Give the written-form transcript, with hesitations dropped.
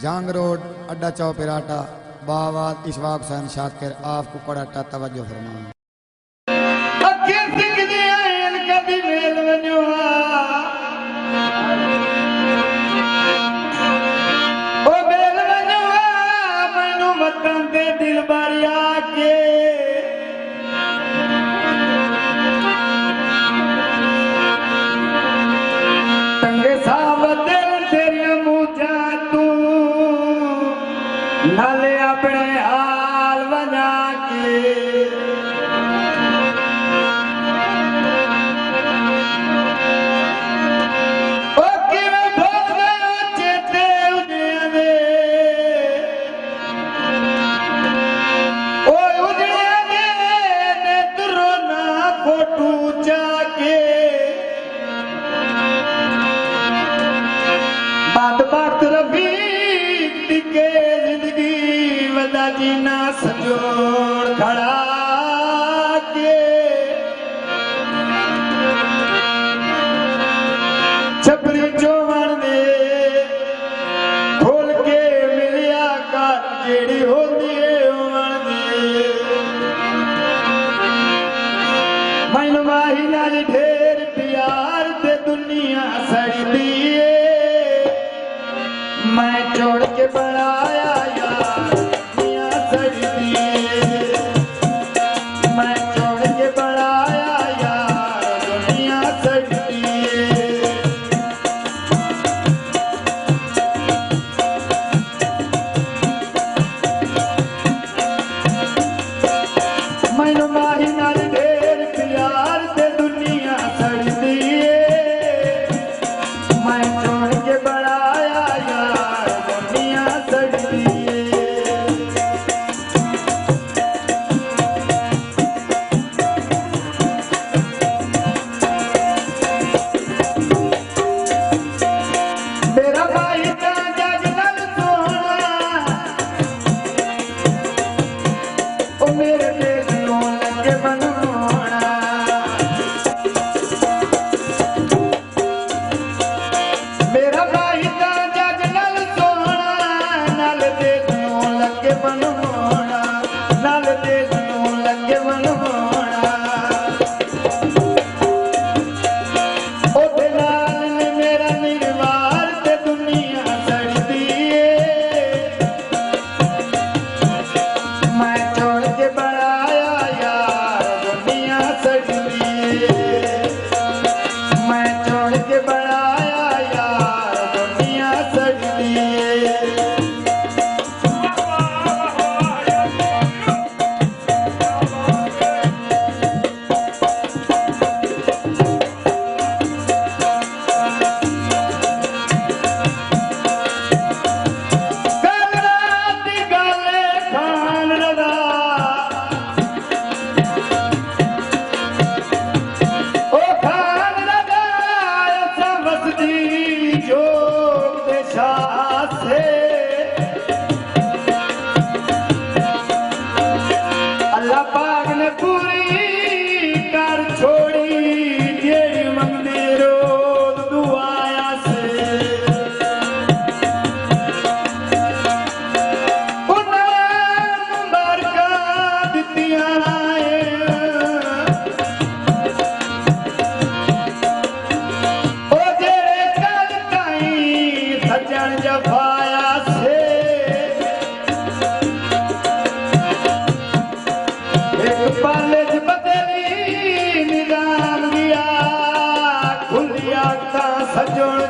जंग रोड अड्डा चौपेराटा बावाद इशवाक हुसैन शाकिर आप कुकड़ाटा तवज्जो फरमा। दिल बारिया के तंगे सावत तेरी मुझा तू नाले अपने हाल बना के बात रफीक के जिंदगी वदा जीना संजोड़ खड़ा के छपरी चोवन दे खोल के मिलिया का जेड़ी होती है ओवन दे मैनू माही नाल ढेर प्यार ते दुनिया सड़दी मैं छोड़ के बढ़ाया यार दुनिया सड़ती मैं छोड़ के बढ़ाया यार दुनिया सड़ती मैनू माही नाल ढेर प्यार से दुनिया सड़ती मैं छोड़ के बढ़ाया अल्लाह पाक ने पूरी कर छोड़ी जेड़ी मंगदे रोज दुआया से उन्हें बरकत दित्तियां ओ जेड़े कल ताईं सज्जन जफाया से पालेज बदली निदान दिया खुलिया सजोड़